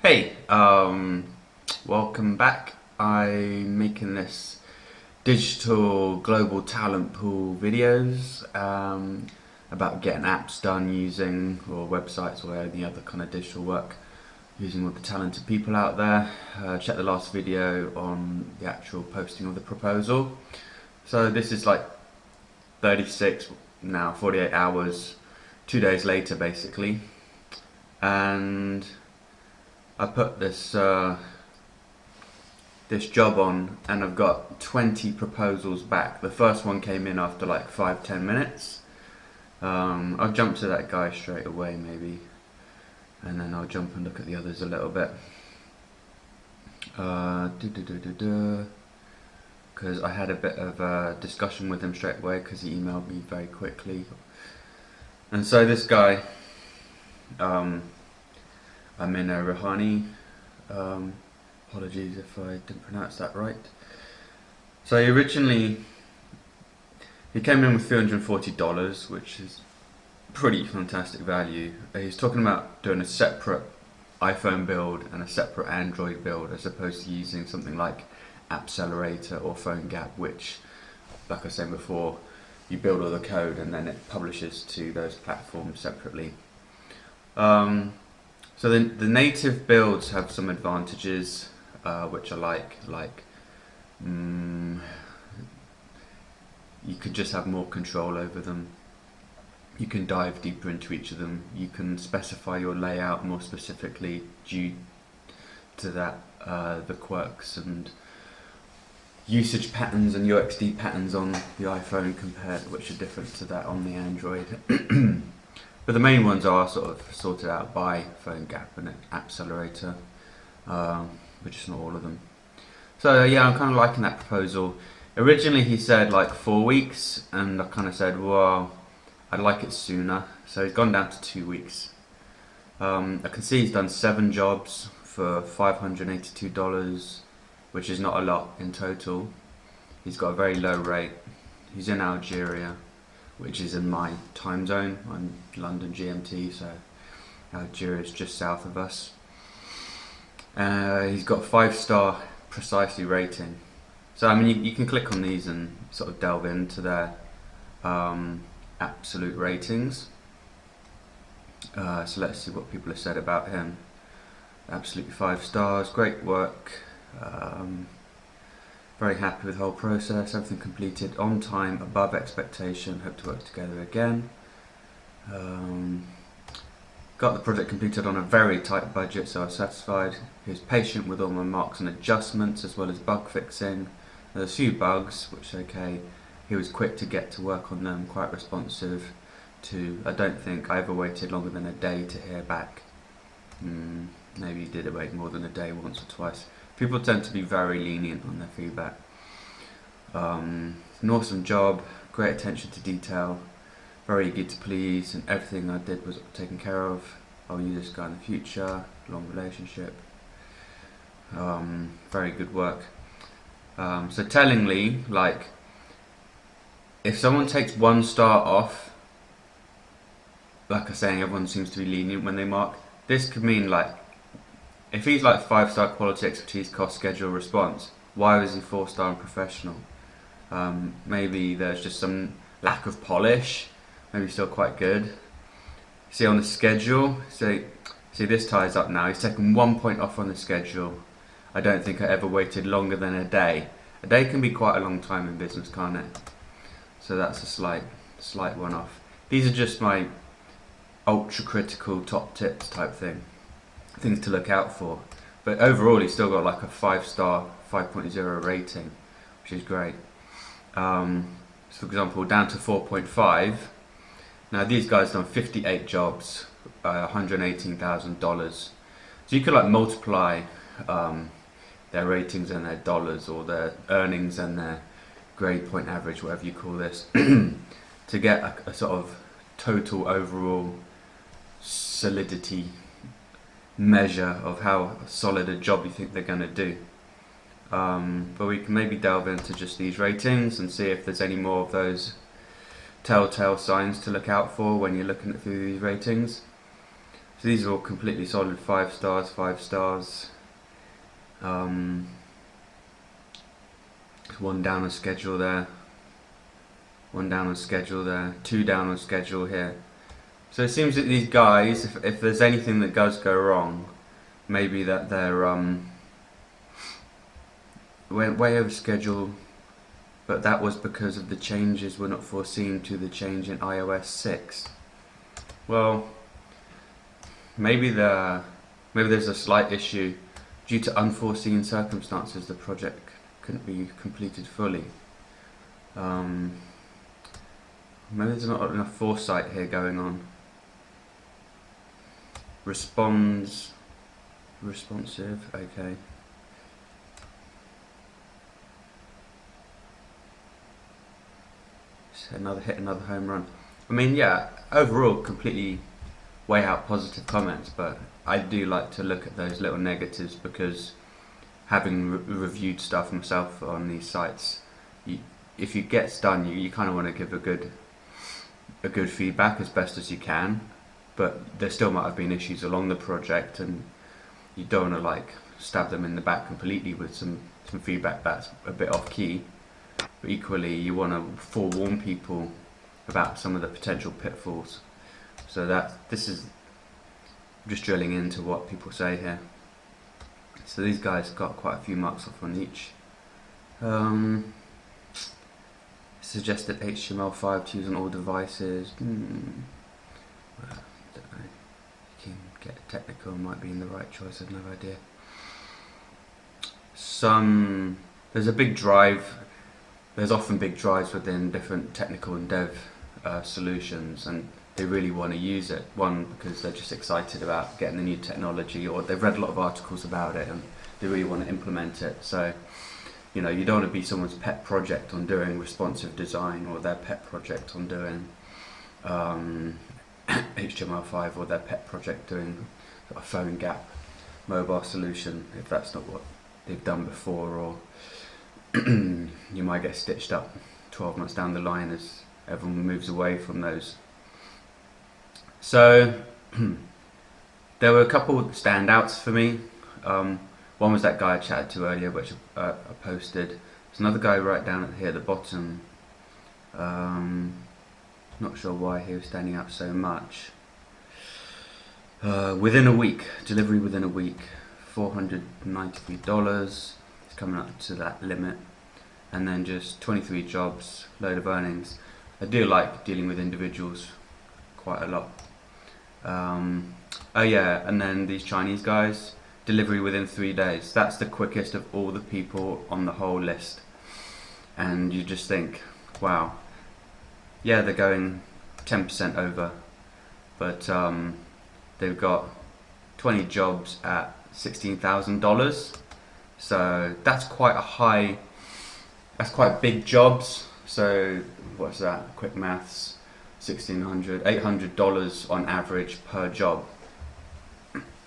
Hey, welcome back. I'm making this digital global talent pool videos about getting apps done using, or websites or any other kind of digital work using all the talented people out there. Check the last video on the actual posting of the proposal. So this is like 36, now 48 hours, 2 days later basically. And I put this job on, and I've got 20 proposals back. The first one came in after like 5-10 minutes. I'll jump to that guy straight away maybe, and then I'll jump and look at the others a little bit. Because I had a bit of a discussion with him straight away because he emailed me very quickly. And so this guy, Amina Rahani, apologies if I didn't pronounce that right. So he came in with $340, which is pretty fantastic value. He's talking about doing a separate iPhone build and a separate Android build, as opposed to using something like Accelerator or PhoneGap, which, like I was saying before, you build all the code and then it publishes to those platforms separately. So the native builds have some advantages, which I like you could just have more control over them. You can dive deeper into each of them. You can specify your layout more specifically due to that, the quirks and usage patterns and UXD patterns on the iPhone compared, which are different to that on the Android. But the main ones are sort of sorted out by PhoneGap and Accelerator, but just not all of them. So yeah, I'm kind of liking that proposal. Originally he said like 4 weeks, and I kind of said, well, I'd like it sooner. So he's gone down to 2 weeks. I can see he's done 7 jobs for $582, which is not a lot in total. He's got a very low rate. He's in Algeria, which is in my time zone. I'm London GMT, so Algeria is just south of us. He's got 5-star precisely rating. So I mean, you can click on these and sort of delve into their absolute ratings. So let's see what people have said about him. Absolutely 5 stars, great work. Very happy with the whole process, everything completed on time, above expectation, hope to work together again. Got the project completed on a very tight budget, so I was satisfied. He was patient with all my marks and adjustments, as well as bug fixing. There's a few bugs, which are okay. He was quick to get to work on them, quite responsive to, I don't think I ever waited longer than a day to hear back. Maybe he did wait more than a day once or twice. People tend to be very lenient on their feedback. An awesome job, great attention to detail, very eager to please, and everything I did was taken care of. I'll use this guy in the future, long relationship. Very good work. So tellingly, like, if someone takes 1 star off, like I was saying, everyone seems to be lenient when they mark. This could mean like, if he's like 5-star quality, expertise, cost, schedule, response, why was he 4-star and professional? Maybe there's just some lack of polish, maybe still quite good. See on the schedule, see this ties up now, he's taken 1 point off on the schedule. I don't think I ever waited longer than a day. A day can be quite a long time in business, can't it? So that's a slight one off. These are just my ultra critical top tips type things to look out for. But overall he's still got like a 5-star 5.0 rating, which is great. So for example, down to 4.5. Now these guys done 58 jobs, $118,000. So you could like multiply their ratings and their dollars, or their earnings and their grade point average, whatever you call this, to get a sort of total overall solidity measure of how solid a job you think they're going to do. But we can maybe delve into just these ratings and see if there's any more of those telltale signs to look out for when you're looking through these ratings. So these are all completely solid 5 stars, 5 stars. One down on schedule there. One down on schedule there. 2 down on schedule here. So it seems that these guys, if there's anything that does go wrong, maybe that they're way over schedule, but that was because of the changes were not foreseen to the change in iOS 6. Well, maybe there's a slight issue due to unforeseen circumstances. The project couldn't be completed fully. Maybe there's not enough foresight here going on. Responsive, okay. Hit another home run. I mean, yeah, overall completely weigh out positive comments, but I do like to look at those little negatives, because having reviewed stuff myself on these sites, if it gets done, you kind of want to give a good feedback as best as you can, but there still might have been issues along the project, and you don't want to like stab them in the back completely with some feedback that's a bit off key. But equally, you want to forewarn people about some of the potential pitfalls. So this is just drilling into what people say here. So these guys got quite a few marks off on each. Suggested HTML5 to use on all devices. Well, don't know. You can get technical, might be in the right choice, I've no idea. There's a big drive. There's often big drives within different technical and dev solutions, and they really want to use it. One, because they're just excited about getting the new technology, or they've read a lot of articles about it and they really want to implement it. So, you know, you don't want to be someone's pet project on doing responsive design, or their pet project on doing HTML5, or their pet project doing a phone gap mobile solution, if that's not what they've done before, or you might get stitched up 12 months down the line as everyone moves away from those. So there were a couple of standouts for me. One was that guy I chatted to earlier, which I posted. There's another guy right down here at the bottom. Not sure why he was standing out so much. Within a week, delivery within a week, $493. Coming up to that limit, and then just 23 jobs, load of earnings. I do like dealing with individuals quite a lot. Oh yeah, and then these Chinese guys, delivery within 3 days. That's the quickest of all the people on the whole list, and you just think, wow, yeah, they're going 10% over, but they've got 20 jobs at $16,000. So that's quite a high, that's quite big jobs. So what's that, quick maths, $800 on average per job.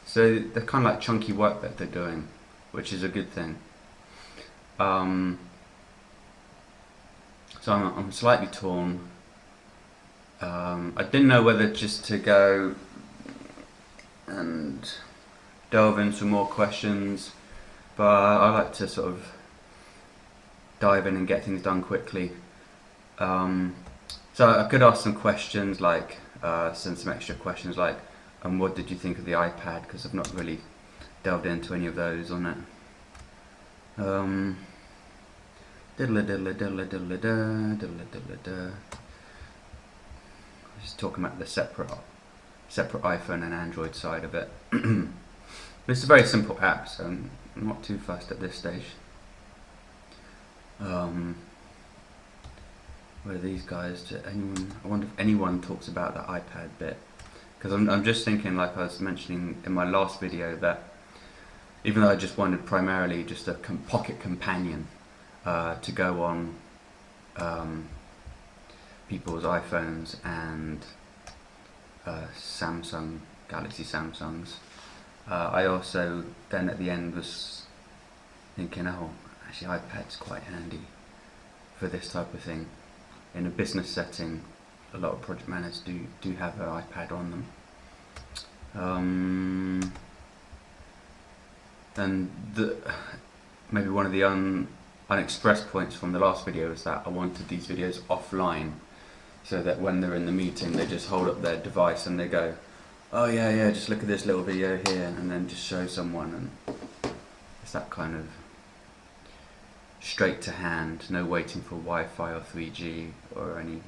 So they're kind of like chunky work that they're doing, which is a good thing. So I'm slightly torn. I didn't know whether just to go and delve into more questions, but I like to sort of dive in and get things done quickly. So I could ask some questions, like send some extra questions, like what did you think of the iPad, because I've not really delved into any of those on it. Just talking about the separate iPhone and Android side of it. It's a very simple app, so I'm not too fussed at this stage. Where are these guys? I wonder if anyone talks about the iPad bit, because I'm just thinking, like I was mentioning in my last video, that even though I just wanted primarily just a pocket companion to go on people's iPhones and Samsung Galaxy Samsungs, I also then at the end was thinking, oh, actually iPad's quite handy for this type of thing. In a business setting, a lot of project managers do have an iPad on them. And maybe one of the unexpressed points from the last video is that I wanted these videos offline, so that when they're in the meeting they just hold up their device and they go, oh yeah, just look at this little video here, and then just show someone, and it's that kind of straight to hand, no waiting for Wi-Fi or 3G or any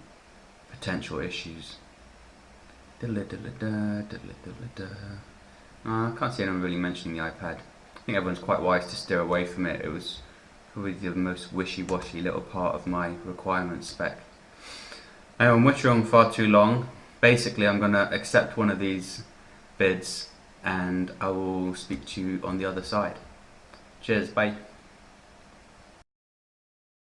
potential issues. I can't see anyone really mentioning the iPad. I think everyone's quite wise to steer away from it. It was probably the most wishy-washy little part of my requirement spec. I'm wittering far too long. Basically, I'm going to accept one of these bids and I will speak to you on the other side. Cheers, bye.